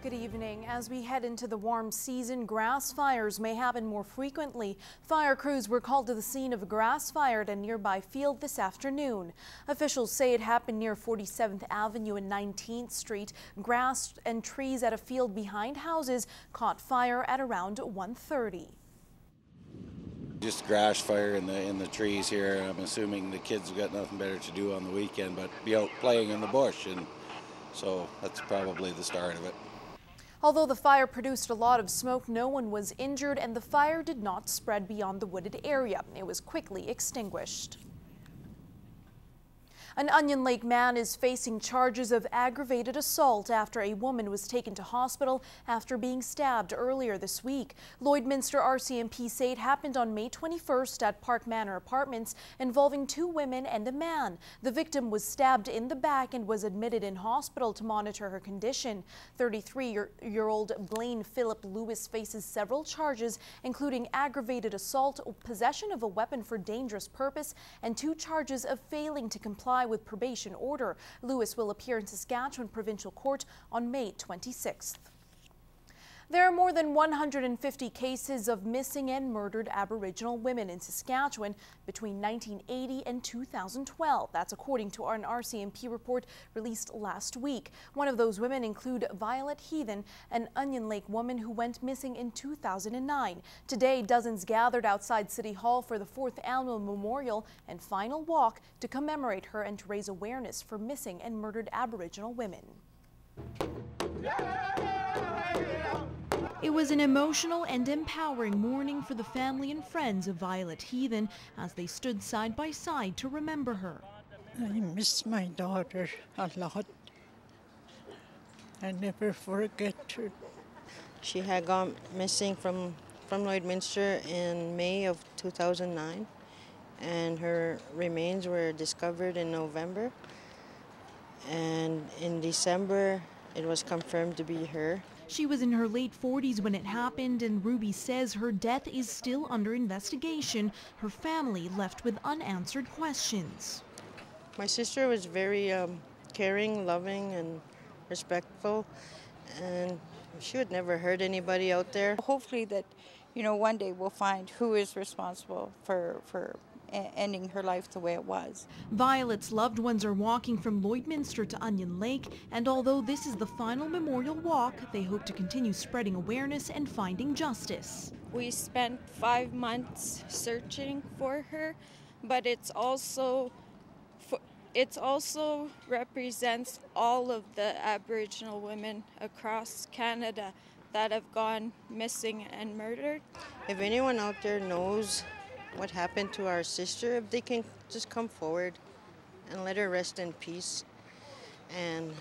Good evening. As we head into the warm season, grass fires may happen more frequently. Fire crews were called to the scene of a grass fire at a nearby field this afternoon. Officials say it happened near 47th Avenue and 19th Street. Grass and trees at a field behind houses caught fire at around 1:30. Just grass fire in the trees here. I'm assuming the kids have got nothing better to do on the weekend but be out playing in the bush, and so that's probably the start of it. Although the fire produced a lot of smoke, no one was injured and the fire did not spread beyond the wooded area. It was quickly extinguished. An Onion Lake man is facing charges of aggravated assault after a woman was taken to hospital after being stabbed earlier this week. Lloydminster RCMP say it happened on May 21st at Park Manor Apartments involving 2 women and a man. The victim was stabbed in the back and was admitted in hospital to monitor her condition. 33-year-old Blaine Philip Lewis faces several charges, including aggravated assault, possession of a weapon for dangerous purpose, and 2 charges of failing to comply with probation order. Lewis will appear in Saskatchewan Provincial Court on May 26th. There are more than 150 cases of missing and murdered Aboriginal women in Saskatchewan between 1980 and 2012. That's according to an RCMP report released last week. One of those women include Violet Heathen, an Onion Lake woman who went missing in 2009. Today, dozens gathered outside City Hall for the 4th annual memorial and final walk to commemorate her and to raise awareness for missing and murdered Aboriginal women. It was an emotional and empowering morning for the family and friends of Violet Heathen as they stood side by side to remember her. I miss my daughter a lot. I never forget her. She had gone missing from Lloydminster in May of 2009, and her remains were discovered in November. And in December, it was confirmed to be her. She was in her late 40s when it happened, and Ruby says her death is still under investigation. Her family left with unanswered questions. My sister was very caring, loving, and respectful, and she would never hurt anybody out there. Hopefully that, one day we'll find who is responsible for ending her life the way it was. Violet's loved ones are walking from Lloydminster to Onion Lake, and although this is the final memorial walk, they hope to continue spreading awareness and finding justice. We spent 5 months searching for her, but it also represents all of the Aboriginal women across Canada that have gone missing and murdered. If anyone out there knows what happened to our sister, if they can just come forward and let her rest in peace, and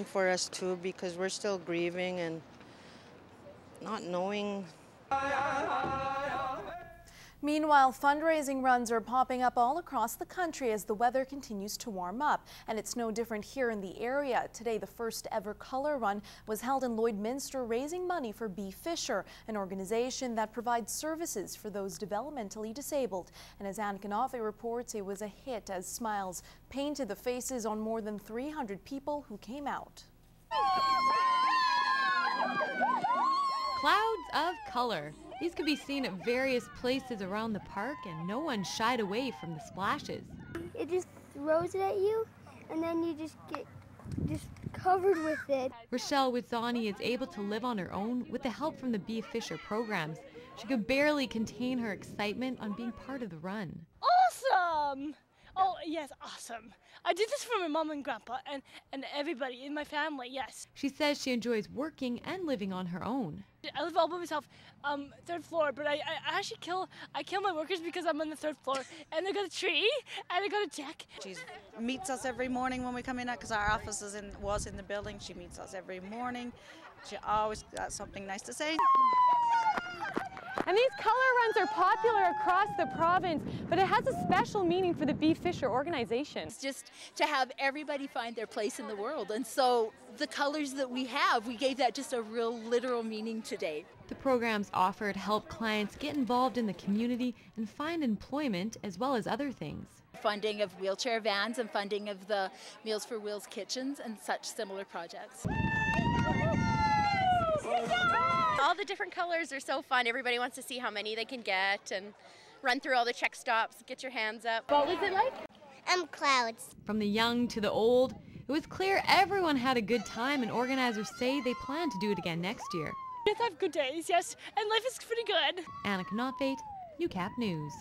for us too, because we're still grieving and not knowing. Meanwhile, fundraising runs are popping up all across the country as the weather continues to warm up, and it's no different here in the area. Today, the first ever color run was held in Lloydminster, raising money for Bea Fisher, an organization that provides services for those developmentally disabled. And as Anika Nottveit reports, it was a hit as smiles painted the faces on more than 300 people who came out. Clouds of color. These could be seen at various places around the park, and no one shied away from the splashes. It just throws it at you, and then you just get covered with it. Rachelle Witzeney is able to live on her own with the help from the Bea Fisher programs. She could barely contain her excitement on being part of the run. Awesome! Oh, yes, awesome. I did this for my mom and grandpa and everybody in my family, yes. She says she enjoys working and living on her own. I live all by myself, 3rd floor, but I actually kill my workers because I'm on the 3rd floor, and they got a tree, and they got a deck. She meets us every morning when we come in, because our office was in the building. She meets us every morning. She always got something nice to say. And these color runs are popular across the province, but it has a special meaning for the Bea Fisher organization. It's just to have everybody find their place in the world, and so the colors that we have, we gave that just a real literal meaning today. The programs offered help clients get involved in the community and find employment, as well as other things. Funding of wheelchair vans and funding of the Meals for Wheels kitchens and such similar projects. All the different colors are so fun. Everybody wants to see how many they can get and run through all the check stops, get your hands up. What was it like? Clouds. From the young to the old, it was clear everyone had a good time, and organizers say they plan to do it again next year. Kids have good days, yes, and life is pretty good. Anika, Nottveit, Newcap News.